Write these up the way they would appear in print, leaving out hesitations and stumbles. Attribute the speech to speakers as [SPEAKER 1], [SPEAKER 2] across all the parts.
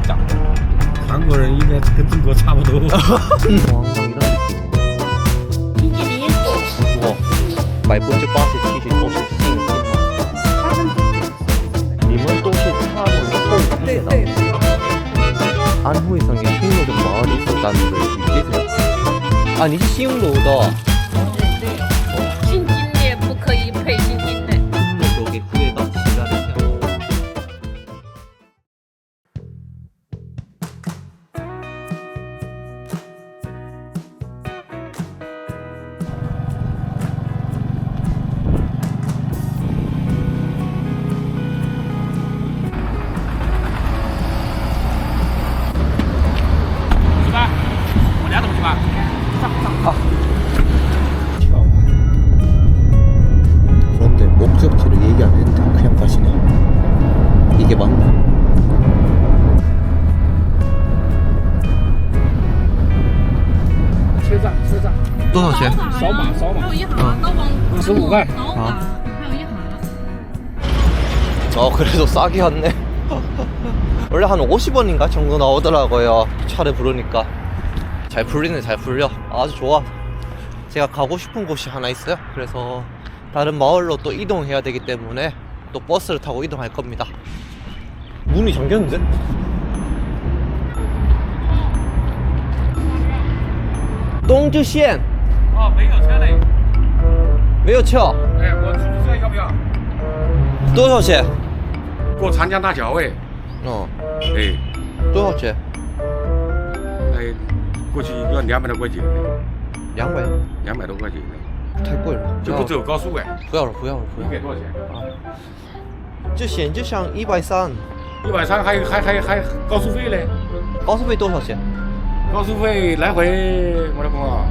[SPEAKER 1] 长的？
[SPEAKER 2] 韩国人应该跟中国差不多。
[SPEAKER 1] 哇，80%、70%都是幸运吗？你们都是他们的后裔的。안호에상의 신로동 마을이 있었다는데 이게 아, 你是新楼的。
[SPEAKER 3] 新金的不可以配新金的。
[SPEAKER 1] 那给후회가 기다리세요. 그런데 목적지를 얘기 안 했는데 그냥 가시네. 이게 맞나?
[SPEAKER 2] 车站，
[SPEAKER 1] 多少钱？
[SPEAKER 2] 扫码。
[SPEAKER 3] 还有一行都往
[SPEAKER 2] 15块。
[SPEAKER 3] 啊，还有一行。
[SPEAKER 1] 그래도 싸게 왔네. 원래 한 50원인가 정도 나오더라고요. 차를 부르니까. 잘 풀리네, 잘 풀려. 아주 좋아. 제가 가고 싶은 곳이 하나 있어요. 그래서 다른 마을로 또 이동해야 되기 때문에 또 버스를 타고 이동할 겁니다. 문이 잠겼는데? 동주시
[SPEAKER 2] 哦，没有车嘞。
[SPEAKER 1] 没有车。
[SPEAKER 2] 哎，我出租车要不要？
[SPEAKER 1] 多少钱？
[SPEAKER 2] 过长江大桥哎。
[SPEAKER 1] 哦，
[SPEAKER 2] 哎，
[SPEAKER 1] 多少钱
[SPEAKER 2] 哎，过去要200多块钱，
[SPEAKER 1] ？200，
[SPEAKER 2] 200多块钱，
[SPEAKER 1] 太贵了。
[SPEAKER 2] 就不走高速哎。
[SPEAKER 1] 不要了，不要了，不要了。
[SPEAKER 2] 你给多少钱？
[SPEAKER 1] 这险就像130，
[SPEAKER 2] 130，还高速费嘞？
[SPEAKER 1] 高速费多少钱？
[SPEAKER 2] 高速费来回我来讲啊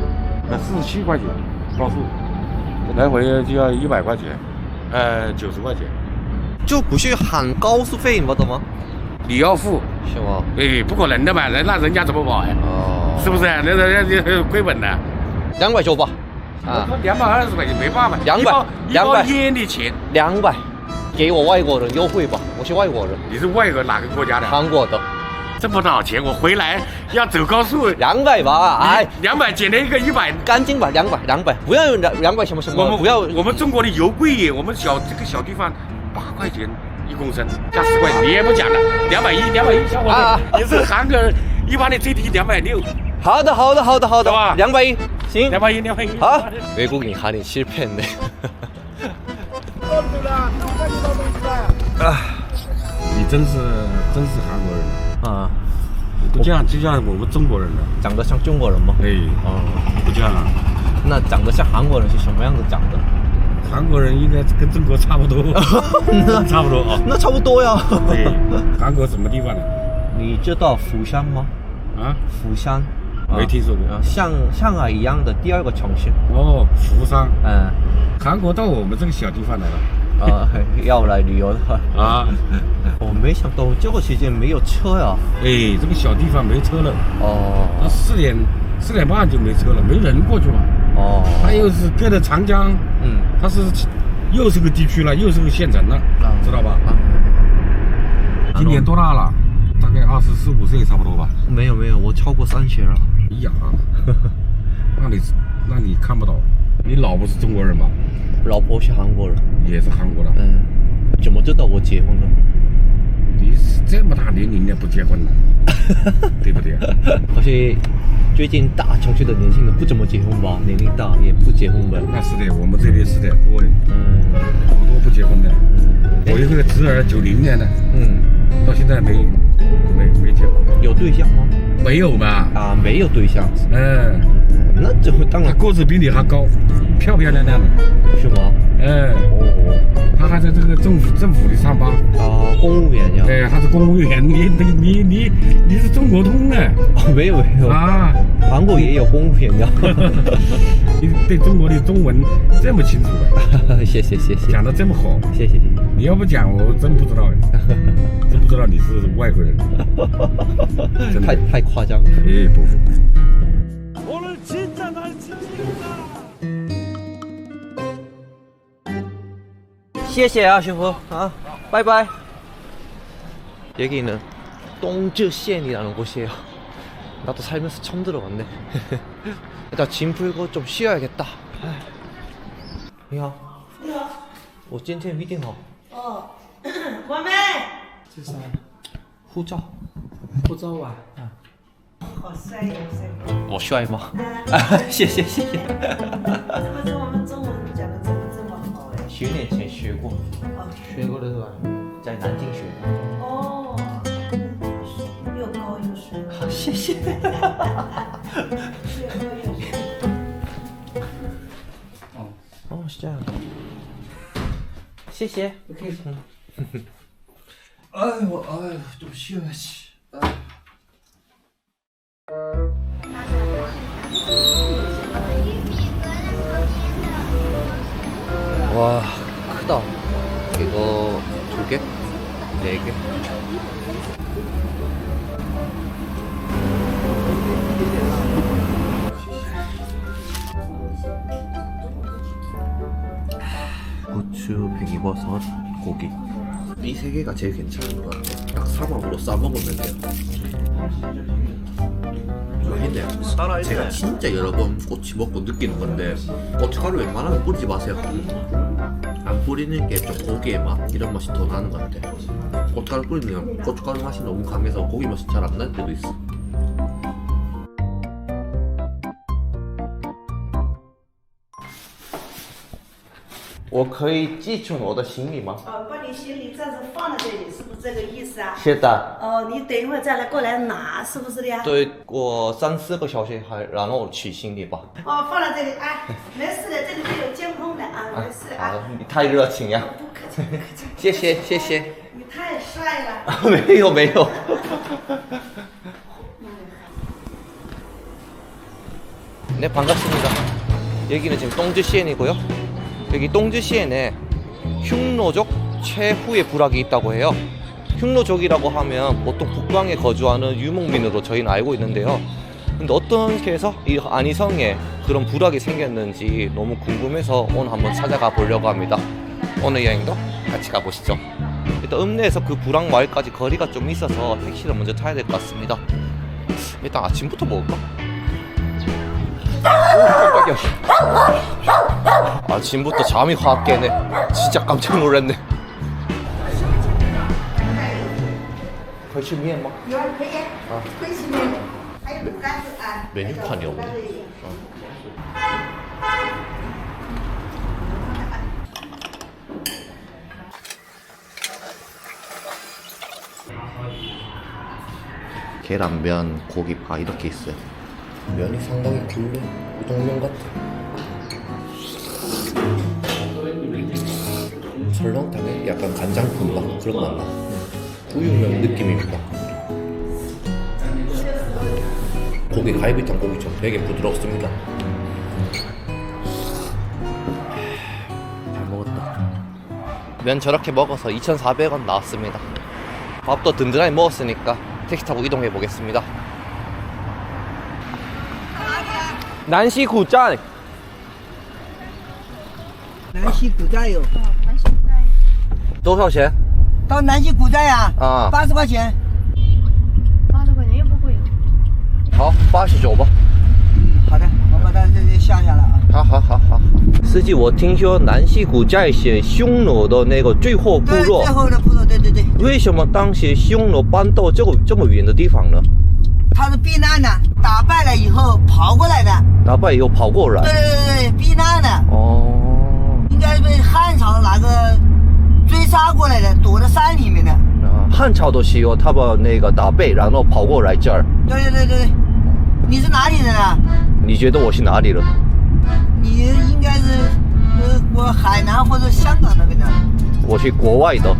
[SPEAKER 2] ，47块钱，高速，来回就要100块钱，90块钱。
[SPEAKER 1] 就不是含高速费，你懂吗？
[SPEAKER 2] 你要付
[SPEAKER 1] 是吗？
[SPEAKER 2] 哎，不可能的嘛，那人家怎么跑呀？
[SPEAKER 1] 哦，
[SPEAKER 2] 是不是？那人家亏本的。
[SPEAKER 1] 200吧。啊
[SPEAKER 2] ，220块钱没办法。
[SPEAKER 1] 200
[SPEAKER 2] 一包烟的钱。
[SPEAKER 1] 200，给我外国人优惠吧，我是外国人，
[SPEAKER 2] 你是外国哪个国家的？
[SPEAKER 1] 韩国的。
[SPEAKER 2] 这么少钱，我回来要走高速。
[SPEAKER 1] 200吧，哎
[SPEAKER 2] ，200减了一个100，
[SPEAKER 1] 干净吧，200，不要有200什么什么，不要。
[SPEAKER 2] 我们中国的油贵耶，我们这个小地方8块钱1公升，加10块钱，你也不讲了，210，小伙子，你是韩国人，一般的最低260。
[SPEAKER 1] 好的，
[SPEAKER 2] 是吧
[SPEAKER 1] 210，行。
[SPEAKER 2] 210。
[SPEAKER 1] 好， 외국인 할인 실패했네. 아,
[SPEAKER 2] 你真是韩国人
[SPEAKER 1] 啊，
[SPEAKER 2] 不像就像我们中国人了。
[SPEAKER 1] 长得像中国人吗？
[SPEAKER 2] 哎，
[SPEAKER 1] 哦，
[SPEAKER 2] 不像啊。
[SPEAKER 1] 那长得像韩国人是什么样子长的？
[SPEAKER 2] 韩国人应该跟中国差不多，差不多啊。
[SPEAKER 1] 那差不多呀。
[SPEAKER 2] 对，韩国什么地方的？
[SPEAKER 1] 你知道釜山吗？
[SPEAKER 2] 啊，
[SPEAKER 1] 釜山。
[SPEAKER 2] 没听说过，
[SPEAKER 1] 像上海一样的第2个城市。
[SPEAKER 2] 哦，釜山。
[SPEAKER 1] 嗯，
[SPEAKER 2] 韩国到我们这个小地方来了。
[SPEAKER 1] 要来旅游的话。
[SPEAKER 2] 啊，
[SPEAKER 1] 我没想到这个时间没有车呀。
[SPEAKER 2] 哎，这个小地方没车了。
[SPEAKER 1] 哦。
[SPEAKER 2] 那4点半就没车了，没人过去嘛。
[SPEAKER 1] 哦。
[SPEAKER 2] 它又是隔着长江，
[SPEAKER 1] 嗯，
[SPEAKER 2] 它是又是个地区了，又是个县城了，知道吧？今年多大了？大概24、25岁差不多吧。
[SPEAKER 1] 没有，我超过30了。
[SPEAKER 2] 呀，那你看不到，你老婆是中国人吧？
[SPEAKER 1] 老婆是韩国人，
[SPEAKER 2] 也是韩国的。
[SPEAKER 1] 嗯，怎么知道我结婚了？
[SPEAKER 2] 你是这么大年龄了不结婚了，对不对？
[SPEAKER 1] 可是最近大城市的年轻人不怎么结婚吧？年龄大也不结婚呗。
[SPEAKER 2] 那是的，我们这边是的，多的，好多不结婚的。我有个侄儿90年的，到现在没结婚。有对象吗？没有吧？啊，没有对象。那这当然。他个子比你还高，漂漂亮亮的，是吗？他还在这个政府里上班。啊，公务员呀。对，他是公务员。你是中国通的？没有啊，韩国也有公务员呀。你对中国的中文这么清楚的？谢谢，讲得这么好，谢谢。你要不讲，我真不知道，真不知道你是外国人。太夸张了。哎，不。 谢谢啊，师傅啊，拜拜。여기는
[SPEAKER 1] 동즈시엔이라는 곳이에요. 나도 살면서 처음 들어봤네. 일단 짐 풀고 좀 쉬어야겠다. 你好，
[SPEAKER 4] 你好，
[SPEAKER 1] 我今天预定好
[SPEAKER 4] 哦，我们
[SPEAKER 5] 这啥？
[SPEAKER 1] 护照。
[SPEAKER 5] 护照啊？
[SPEAKER 4] 好帅呀，帅！
[SPEAKER 1] 我帅吗？
[SPEAKER 4] 啊，
[SPEAKER 1] 谢谢谢谢。
[SPEAKER 4] 怎么我们中文讲的这么好嘞？
[SPEAKER 1] 10年前学过，
[SPEAKER 4] 哦
[SPEAKER 5] 学过的是吧？
[SPEAKER 1] 在南京学的。
[SPEAKER 4] 哦，又高又帅，
[SPEAKER 1] 好，谢谢。
[SPEAKER 4] 又高又帅。
[SPEAKER 1] 哦，是这样的。谢谢。
[SPEAKER 5] OK。
[SPEAKER 1] 哎呦哎呦，좀 쉬어야지. 와, 크다. 이거 2개? 4개? 고추, 백이버섯, 고기. 이 3개가 제일 괜찮은 것 같아. 딱 사막으로 싸먹으면 돼요. 맛있네. 제가 진짜 여러 번 꼬치 먹고 느끼는 건데 고춧가루 웬만하면 뿌리지 마세요. 안 뿌리는 게 좀 고기의 맛 이런 맛이 더 나는 것 같아. 고춧가루 뿌리면 고춧가루 맛이 너무 강해서 고기 맛이 잘 안 날 때도 있어. 我可以寄存我的行李吗？
[SPEAKER 4] 把你行李暂时放在这里，是不是这个意思啊？
[SPEAKER 1] 是的。
[SPEAKER 4] 哦，你等一会儿再来过来拿，是不是的呀？
[SPEAKER 1] 对，我3-4个小时还然后我取行李吧。
[SPEAKER 4] 哦，放在这里啊，没事的，这里面有监控的啊，没事的啊。
[SPEAKER 1] 你太热情呀！
[SPEAKER 4] 不客气，不客气。
[SPEAKER 1] 谢谢谢谢。
[SPEAKER 4] 你太帅了。
[SPEAKER 1] 没有没有。 네, 반갑습니다. 여기는 지금 동즈시엔이고요. 여기 동즈시엔에 흉노족 최후의 부락이 있다고 해요. 흉노족이라고 하면 보통 북방에 거주하는 유목민으로 저희는 알고 있는데요. 근데 어떻게 해서 이 안이성에 그런 부락이 생겼는지 너무 궁금해서 오늘 한번 찾아가 보려고 합니다. 오늘 여행도 같이 가보시죠. 일단 읍내에서 그 부락 마을까지 거리가 좀 있어서 택시를 먼저 타야 될 것 같습니다. 일단 아침부터 먹을까? 깜짝이야. 아침부터 잠이 확 깨네. 진짜 깜짝 놀랐네. 可以吃面吗？
[SPEAKER 4] 有可以，可以吃面，还有卤干子啊。
[SPEAKER 1] 메뉴판이 없네. 계란면, 고기파 이렇게 있어요. 면이 상당히 굵네. 우동면 같아. 설렁탕에 약간 간장 분방 그런 맛 나. 우육면 느낌입니다. 고기 갈비탕 고기처럼 되게 부드럽습니다. 잘 먹었다. 면 저렇게 먹어서 2,400원 나왔습니다. 밥도 든든하게 먹었으니까 택시 타고 이동해 보겠습니다. 난시 구站.
[SPEAKER 6] 南溪古寨有
[SPEAKER 1] 多少钱?
[SPEAKER 6] 到南溪古寨呀、
[SPEAKER 1] 啊
[SPEAKER 6] 80块钱。
[SPEAKER 3] 80块钱也不贵。
[SPEAKER 1] 好，89吧。
[SPEAKER 6] 好的，我把它这里下下了啊。
[SPEAKER 1] 好。司机，我听说南溪谷寨是匈奴的那个最后部
[SPEAKER 6] 对，
[SPEAKER 1] 落
[SPEAKER 6] 最，后的部落，对。
[SPEAKER 1] 为什么当时匈奴搬到这么远的地方呢？
[SPEAKER 6] 他是避难的，打败了以后跑过来的。
[SPEAKER 1] 打败以后跑过来。
[SPEAKER 6] 对，避难的，
[SPEAKER 1] 哦，
[SPEAKER 6] 应该是被汉朝哪个追杀过来的，躲在山里面的。
[SPEAKER 1] 汉朝的时候他们那个打败，然后跑过来这儿。
[SPEAKER 6] 对，你是哪里人啊？
[SPEAKER 1] 你觉得我是哪里人？
[SPEAKER 6] 你应该是我海南或者香港那边的，
[SPEAKER 1] 我是国外的，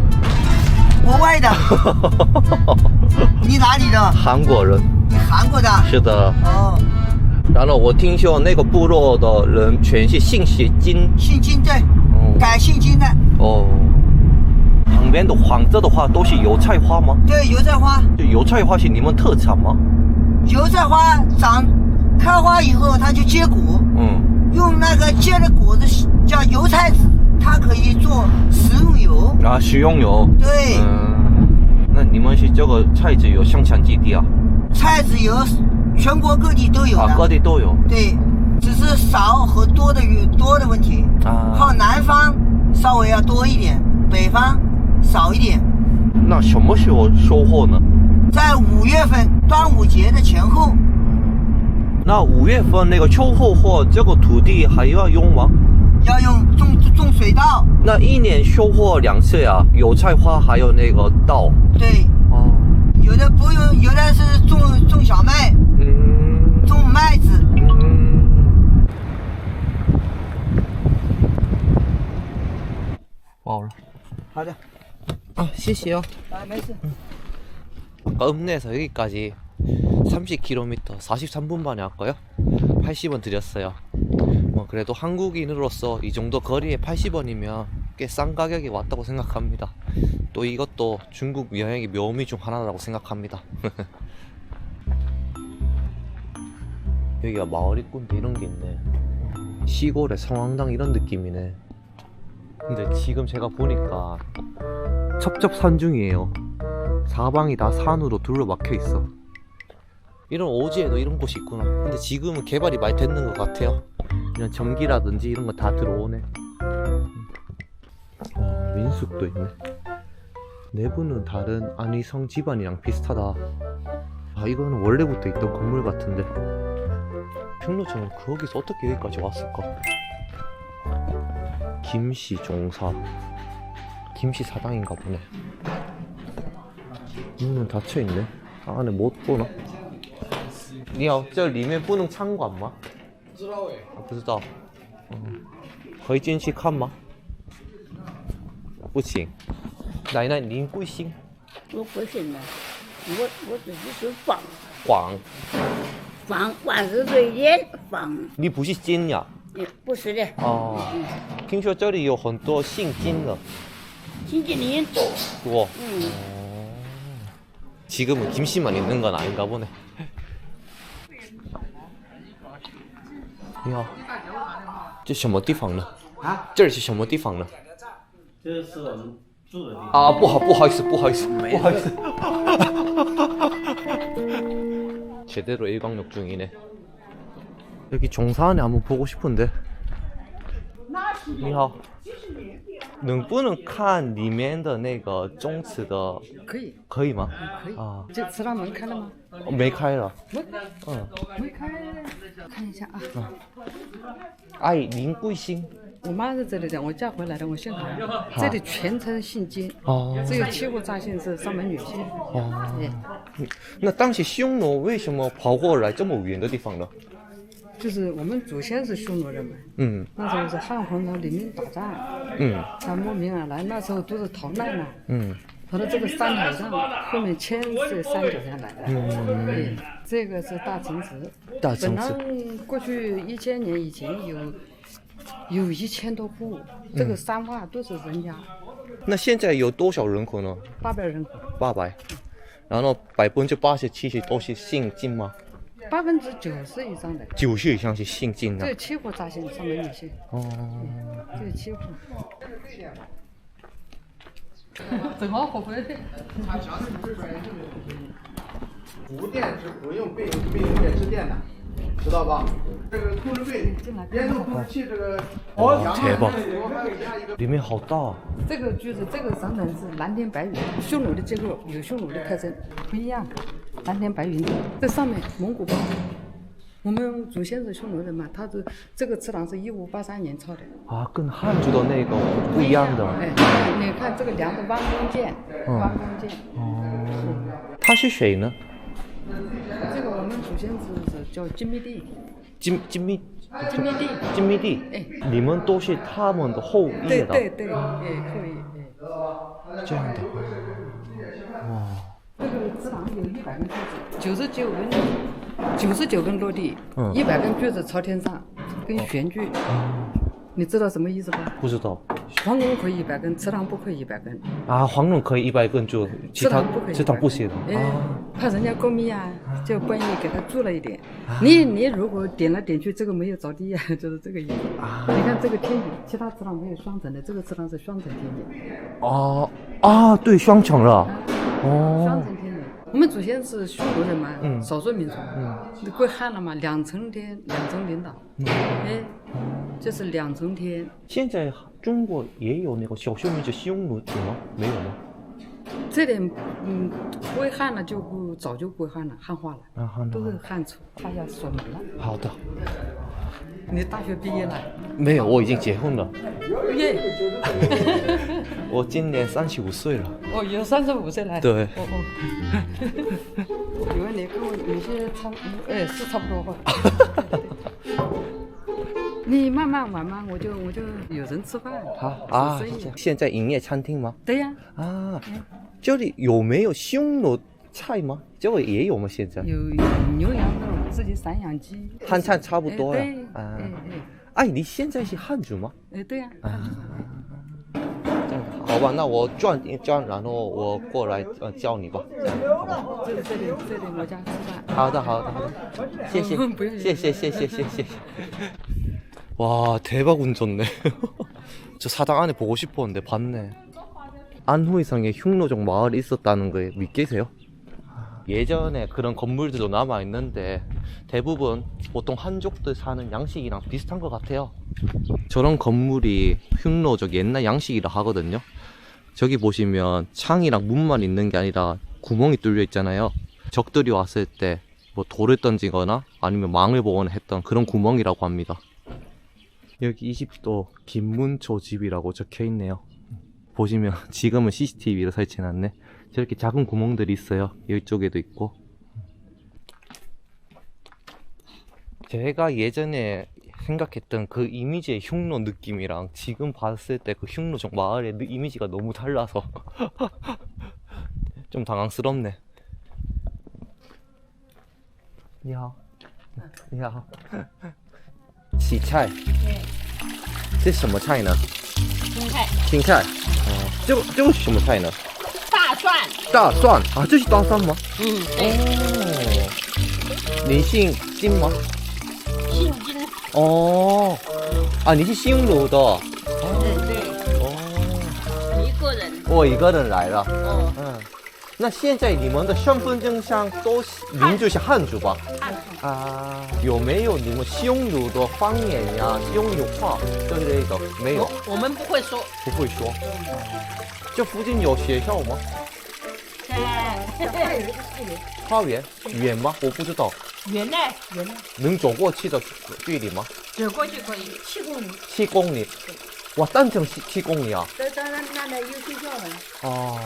[SPEAKER 6] 国外的。你哪里的？
[SPEAKER 1] 韩国人。
[SPEAKER 6] 你韩国的？
[SPEAKER 1] 是的。
[SPEAKER 6] 哦，
[SPEAKER 1] 然后我听说那个部落的人全是姓金。
[SPEAKER 6] 姓金对，
[SPEAKER 1] 哦
[SPEAKER 6] 改姓金的。
[SPEAKER 1] 哦。旁边的黄色的花都是油菜花吗？
[SPEAKER 6] 对，油菜花。
[SPEAKER 1] 就油菜花是你们特产吗？
[SPEAKER 6] 油菜花开花以后，它就结果，用那个结的果子叫油菜籽，它可以做食用油。
[SPEAKER 1] 啊，食用油。
[SPEAKER 6] 对，
[SPEAKER 1] 那你们是这个菜籽油生产基地啊？
[SPEAKER 6] 菜籽油全国各地都有的，
[SPEAKER 1] 啊，各地都有。
[SPEAKER 6] 对，只是少和多的问题。
[SPEAKER 1] 啊，
[SPEAKER 6] 靠南方稍微要多一点，北方少一点。
[SPEAKER 1] 那什么时候收获呢？
[SPEAKER 6] 在5月份端午节的前后。
[SPEAKER 1] 那5月份那个秋后货，这个土地还要用吗？
[SPEAKER 6] 要用种水稻。
[SPEAKER 1] 那一年收获2次呀，油菜花还有那个稻。
[SPEAKER 6] 对。
[SPEAKER 1] 哦。
[SPEAKER 6] 有的不用，有的是种小麦。种麦子。
[SPEAKER 1] 饱了。
[SPEAKER 6] 好的。
[SPEAKER 1] 아, 시시요.
[SPEAKER 6] 아, 메스.
[SPEAKER 1] 아까 읍내에서 여기까지 30km 43분 만에 왔고요. 80원 드렸어요. 뭐 그래도 한국인으로서 이 정도 거리에 80원이면 꽤 싼 가격에 왔다고 생각합니다. 또 이것도 중국 여행의 묘미 중 하나라고 생각합니다. 여기가 마을 입구인데 이런 게 있네. 시골의 성황당 이런 느낌이네. 근데 지금 제가 보니까 첩첩산중이에요. 사방이 다 산으로 둘러막혀 있어. 이런 오지에도 이런 곳이 있구나. 근데 지금은 개발이 많이 됐는 것 같아요. 이런 전기라든지 이런 거 다 들어오네. 민숙도 있네. 내부는 다른 안위성 집안이랑 비슷하다. 아, 이거는 원래부터 있던 건물 같은데 평로처럼 거기서 어떻게 여기까지 왔을까? 김씨 종사, 김씨 사당인가 보네. 문은 닫혀있네. 안에 못 보나? 你好，这里面不能参观吗？不知道哎。不知道。可以进去看吗？不行。奶奶，您贵姓？
[SPEAKER 3] 我不行了，我自己是房。
[SPEAKER 1] 黄。
[SPEAKER 3] 房万事对眼房。
[SPEAKER 1] 你不是金呀？
[SPEAKER 3] 不是的。
[SPEAKER 1] 哦。听说这里有很多姓金的。
[SPEAKER 3] 姓金的人多。
[SPEAKER 1] 多。지금은 김씨만 있는 건 아닌가 보네. 你好，这什么地方呢？啊，这是什么地方呢？
[SPEAKER 5] 这是我们住的地方。
[SPEAKER 1] 啊，不好意思。 제대로 일광욕 중이네. 여기 종사안에 한번 보고 싶은데. 你好，能不能看里面的那个宗祠的？
[SPEAKER 7] 可以，
[SPEAKER 1] 可以吗？
[SPEAKER 7] 可以
[SPEAKER 1] 啊，
[SPEAKER 7] 这祠堂门开了吗？
[SPEAKER 1] 没开了。
[SPEAKER 7] 没开，看一下啊。
[SPEAKER 1] 阿姨，您贵姓？
[SPEAKER 7] 我妈是这里的，我嫁回来的，我姓韩。这里全称姓金，只有7户杂姓是上门女姓。
[SPEAKER 1] 那当时匈奴为什么跑过来这么远的地方呢？
[SPEAKER 7] 就是我们祖先是匈奴人嘛，那时候是汉皇朝领兵打仗，他慕名而来，那时候都是逃难嘛，跑到这个山头上，后面迁是山脚下来的，对，这个是大城池，本来过去1000年以前有1000多户，这个山洼都是人家。
[SPEAKER 1] 那现在有多少人口呢
[SPEAKER 7] ？800人口。
[SPEAKER 1] 800，然后87%都是姓金吗
[SPEAKER 7] ？90%以上的
[SPEAKER 1] ，90%以上是姓金的。
[SPEAKER 7] 这7户杂姓上门女姓。这7户。正好合肥的。
[SPEAKER 8] 无电是不用备用电池电的，知道吧？这个控制柜烟囱控制器这个。
[SPEAKER 1] 대박。里面好大。
[SPEAKER 7] 这个橘子，这个上面是蓝天白云，匈奴的结构有匈奴的特征，不一样。蓝天白云，这上面蒙古包。我们祖先是匈奴人嘛，他是这个祠堂是1583年造的。
[SPEAKER 1] 啊，跟汉族的那个不一样的。
[SPEAKER 7] 你看这个梁的弯弓箭，弯弓箭。
[SPEAKER 1] 他是谁呢？
[SPEAKER 7] 这个我们祖先是叫金密帝。
[SPEAKER 1] 金密帝。你们都是他们的后裔的。
[SPEAKER 7] 对，后裔。
[SPEAKER 1] 这样的。哇。
[SPEAKER 7] 这个祠堂有100根柱子，99根落地，100根锯子朝天上，跟悬锯。你知道什么意思吧？
[SPEAKER 1] 不知道。
[SPEAKER 7] 皇宫可以100根，祠堂不可以100根。
[SPEAKER 1] 啊，皇宫可以100根，就祠堂不行。
[SPEAKER 7] 怕人家过密啊，就半夜给他住了一点。你如果点来点去，这个没有着地啊，就是这个意思。你看这个天井，其他祠堂没有双层的，这个祠堂是双层天井。
[SPEAKER 1] 对，双层了。
[SPEAKER 7] 双层天井。我们祖先是匈奴人嘛，少数民族，归汉了嘛，两层天，两层领导，哎，这是两层天。
[SPEAKER 1] 现在中国也有那个少数民族匈奴族吗？没有吗？
[SPEAKER 7] 这点归汉了就早就归汉了，汉化了，都是汉族。大家锁门了。
[SPEAKER 1] 好的。
[SPEAKER 7] 你大学毕业了？
[SPEAKER 1] 没有，我已经结婚了。
[SPEAKER 7] 耶！
[SPEAKER 1] 我今年35岁了。
[SPEAKER 7] 哦，有35岁了。
[SPEAKER 1] 对。
[SPEAKER 7] 哦。我以为你跟我有些是差不多吧。你慢慢，我就有人吃饭。
[SPEAKER 1] 好啊，现在营业餐厅吗？
[SPEAKER 7] 对呀。
[SPEAKER 1] 啊，这里有没有匈奴菜吗？这个也有吗？现在
[SPEAKER 7] 有牛羊肉，自己散养鸡。
[SPEAKER 1] 汉菜差不多呀。啊。哎，你现在是汉族吗？
[SPEAKER 7] 对呀。
[SPEAKER 1] 啊。这样好吧，那我转，然后我过来叫你吧。这样好吧。
[SPEAKER 7] 这里我家吃饭。
[SPEAKER 1] 好的，谢谢，谢谢。와 대박 운 좋네. 저 사당 안에 보고 싶었는데 봤네. 안후이성에 흉노족 마을이 있었다는 거에 믿기세요? 예전에 그런 건물들도 남아있는데 대부분 보통 한족들 사는 양식이랑 비슷한 것 같아요. 저런 건물이 흉노족 옛날 양식이라 하거든요. 저기 보시면 창이랑 문만 있는 게 아니라 구멍이 뚫려 있잖아요. 적들이 왔을 때 뭐 돌을 던지거나 아니면 망을 보거나 했던 그런 구멍이라고 합니다. 여기 이 집도 김문초 집이라고 적혀 있네요. 보시면 지금은 CCTV를 설치해놨네. 저렇게 작은 구멍들이 있어요. 이쪽에도 있고. 제가 예전에 생각했던 그 이미지의 흉노 느낌이랑 지금 봤을 때 그 흉노족 마을의 이미지가 너무 달라서 좀 당황스럽네. 你好，你好。洗菜，这是什么菜呢？
[SPEAKER 3] 青菜。
[SPEAKER 1] 青菜。哦，这个是什么菜呢？
[SPEAKER 3] 大蒜。
[SPEAKER 1] 大蒜啊，这是大蒜吗？
[SPEAKER 3] 对。
[SPEAKER 1] 哦，你姓金吗？
[SPEAKER 3] 姓金。
[SPEAKER 1] 哦，啊，你是匈奴的。
[SPEAKER 3] 对。哦。一个人。
[SPEAKER 1] 我一个人来了。
[SPEAKER 3] 哦。
[SPEAKER 1] 那现在你们的身份证上都名字是汉族吧？
[SPEAKER 3] 汉族
[SPEAKER 1] 啊，有没有你们匈奴的方言呀、匈奴话之类的？没有，
[SPEAKER 3] 我们不会说。
[SPEAKER 1] 不会说。这附近有学校吗？花园远吗？我不知道。
[SPEAKER 3] 远呢？
[SPEAKER 1] 能走过去的距离吗？
[SPEAKER 3] 走过去可以
[SPEAKER 4] 7公里。
[SPEAKER 1] 7公里。哇，单程7公里啊！
[SPEAKER 4] 那有学校的。
[SPEAKER 1] 哦，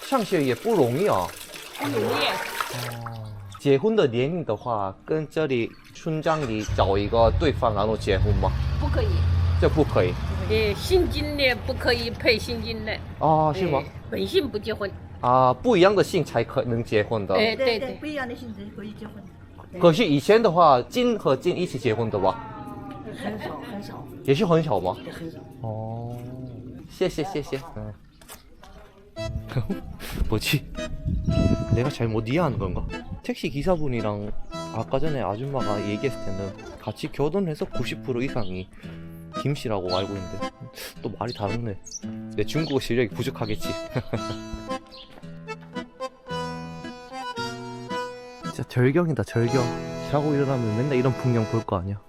[SPEAKER 1] 上学也不容易啊。
[SPEAKER 3] 不容易。
[SPEAKER 1] 哦，结婚的年龄的话，跟这里村庄里找一个对方然后结婚吗？
[SPEAKER 3] 不可以。
[SPEAKER 1] 这不可以。
[SPEAKER 3] 姓金的不可以配姓金的。
[SPEAKER 1] 哦，是吗？
[SPEAKER 3] 本姓不结婚。
[SPEAKER 1] 啊，不一样的姓才能结婚的。
[SPEAKER 4] 对，不一样的姓才可以结婚。
[SPEAKER 1] 可是以前的话，金和金一起结婚的吧？
[SPEAKER 4] 很少。
[SPEAKER 1] 也是很少吗？
[SPEAKER 4] 很少。
[SPEAKER 1] 哦，谢谢。뭐지? 내가 잘못 이해하는 건가? 택시 기사분이랑 아까 전에 아줌마가 얘기했을 때는 같이 결혼해서 90% 이상이 김씨라고 알고 있는데 또 말이 다르네. 내 중국어 실력이 부족하겠지. 진짜 절경이다, 절경. 자고 일어나면 맨날 이런 풍경 볼 거 아니야.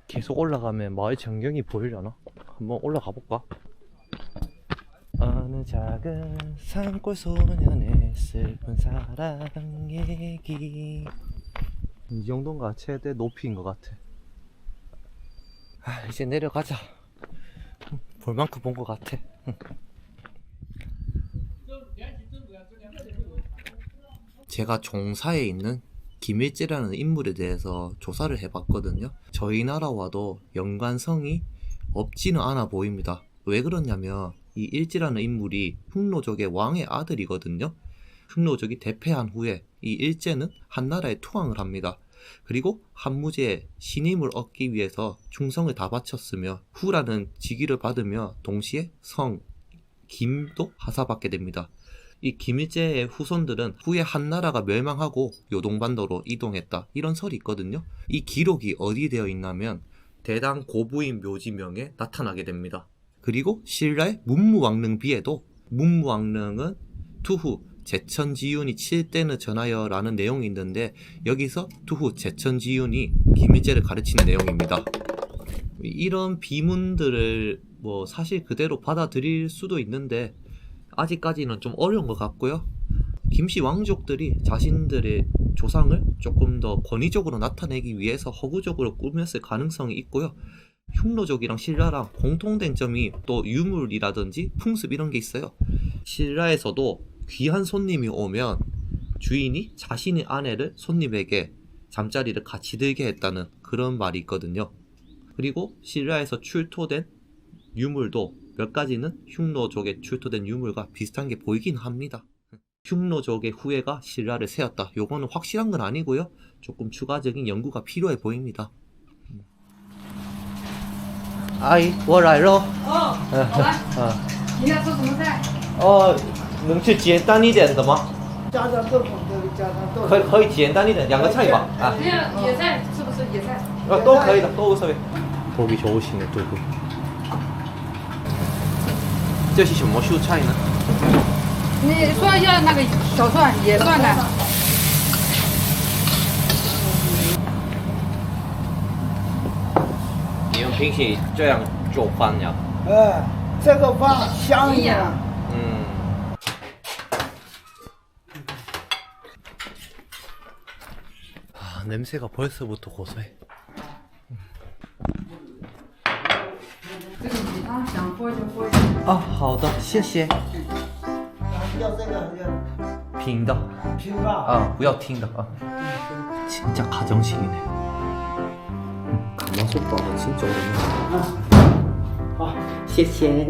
[SPEAKER 1] 계속 올라가면 마을 전경이 보이려나? 한번 올라가 볼까? 어느 작은 산골 소년의 슬픈 사랑 얘기. 이 정도인가? 최대 높이인 것 같아. 아, 이제 내려가자. 볼 만큼 본 것 같아. 제가 종사에 있는 김일제라는 인물에 대해서 조사를 해봤거든요. 저희 나라와도 연관성이 없지는 않아 보입니다. 왜 그러냐면 이 일제라는 인물이 흉노족의 왕의 아들이거든요. 흉노족이 대패한 후에 이 일제는 한나라에 투항을 합니다. 그리고 한무제의 신임을 얻기 위해서 충성을 다 바쳤으며 후라는 직위를 받으며 동시에 성 김도 하사받게 됩니다. 이 김일제의 후손들은 후에 한나라가 멸망하고 요동반도로 이동했다, 이런 설이 있거든요. 이 기록이 어디에 되어 있냐면 대당 고부인 묘지명에 나타나게 됩니다. 그리고 신라의 문무왕릉비에도 문무왕릉은 투후 제천지윤이 칠 때는 전하여 라는 내용이 있는데 여기서 투후 제천지윤이 기밀제를 가르치는 내용입니다. 이런 비문들을 뭐 사실 그대로 받아들일 수도 있는데 아직까지는 좀 어려운 것 같고요. 김씨 왕족들이 자신들의 조상을 조금 더 권위적으로 나타내기 위해서 허구적으로 꾸몄을 가능성이 있고요. 흉노족이랑 신라랑 공통된 점이 또 유물이라든지 풍습 이런 게 있어요. 신라에서도 귀한 손님이 오면 주인이 자신의 아내를 손님에게 잠자리를 같이 들게 했다는 그런 말이 있거든요. 그리고 신라에서 출토된 유물도 몇 가지는 흉노족에 출토된 유물과 비슷한 게 보이긴 합니다. 흉노족의 후예가 신라를 세웠다. 요거는 확실한 건 아니고요. 조금 추가적인 연구가 필요해 보입니다. 아이, 我来喽。
[SPEAKER 7] 哦，好了，你要吃什么菜？
[SPEAKER 1] 能吃简单一点的吗？
[SPEAKER 6] 加上豆腐，加上豆腐。
[SPEAKER 1] 可以简单一点，2个菜吧。啊，
[SPEAKER 7] 没有野菜，是不是野菜？
[SPEAKER 1] 都可以的，都无所谓。보기 좋으시네, 두부. 这是什么蔬菜呢？
[SPEAKER 7] 你说要那个小蒜、野蒜的。
[SPEAKER 1] 你们平时这样做饭呀？
[SPEAKER 6] 这个饭香呀。
[SPEAKER 1] 아, 냄새가 벌써부터 고소해.
[SPEAKER 7] 这个米汤想喝就喝。
[SPEAKER 1] 啊，好的，谢谢。
[SPEAKER 6] 要这个
[SPEAKER 1] 平的。
[SPEAKER 6] 拼吧。
[SPEAKER 1] 啊，不要听的啊。 진짜 가정식이네. 가마솥밥은 진짜 오랜만이야.
[SPEAKER 6] 好，
[SPEAKER 1] 谢谢.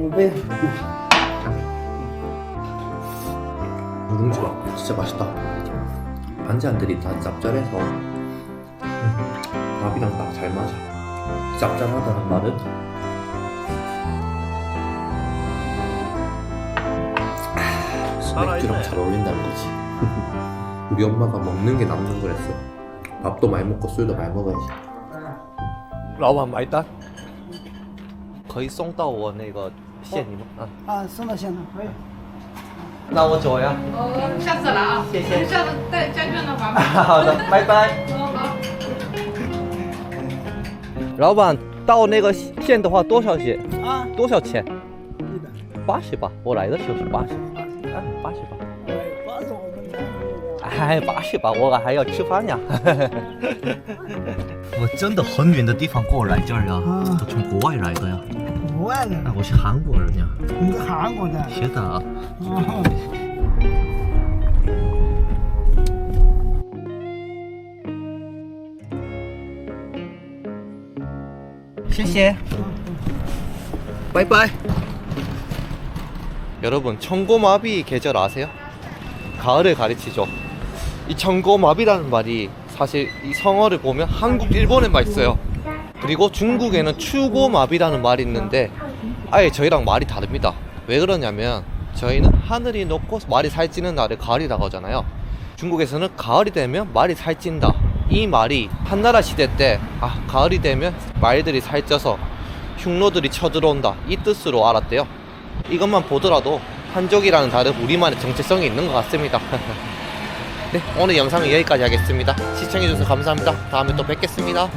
[SPEAKER 1] 누룽지밥 진짜 맛있다. 반찬들이 다 짭짤해서 밥이랑 딱 잘 맞아. 짭짤하다는 말은 맥주랑 잘 어울린다는 거지. 우리 엄마가 먹는 게 남는 거랬어. 밥도 많이 먹고 술도 많이 먹어야지. 老板买单。可以送到我那个县里吗？
[SPEAKER 6] 送到现场可以。
[SPEAKER 1] 那我走呀。
[SPEAKER 7] 下次来啊！
[SPEAKER 1] 谢谢。
[SPEAKER 7] 下次带家眷的话吧。
[SPEAKER 1] 好的，拜拜。
[SPEAKER 7] 好。
[SPEAKER 1] 老板，到那个县的话多少钱？多少钱？80吧，我来的时候是80。80吧。哎，80吧，我还要吃饭呀。我真的很远的地方过来这儿呀，我从国外来的呀。
[SPEAKER 6] 国外的？
[SPEAKER 1] 我是韩国人呀。
[SPEAKER 6] 你是韩国的？
[SPEAKER 1] 是的。谢谢。拜拜。 여러분, 청고마비 계절 아세요? 가을을 가르치죠. 이 청고마비라는 말이 사실 이 성어를 보면 한국, 일본에만 있어요. 그리고 중국에는 추고마비라는 말이 있는데 아예 저희랑 말이 다릅니다. 왜 그러냐면 저희는 하늘이 높고 말이 살찌는 날을 가을이라고 하잖아요. 중국에서는 가을이 되면 말이 살찐다. 이 말이 한나라 시대 때 가을이 되면 말들이 살쪄서 흉노들이 쳐들어온다. 이 뜻으로 알았대요. 이것만 보더라도 한족이라는 다른 우리만의 정체성이 있는 것 같습니다. 네, 오늘 영상은 여기까지 하겠습니다. 시청해주셔서 감사합니다. 다음에 또 뵙겠습니다.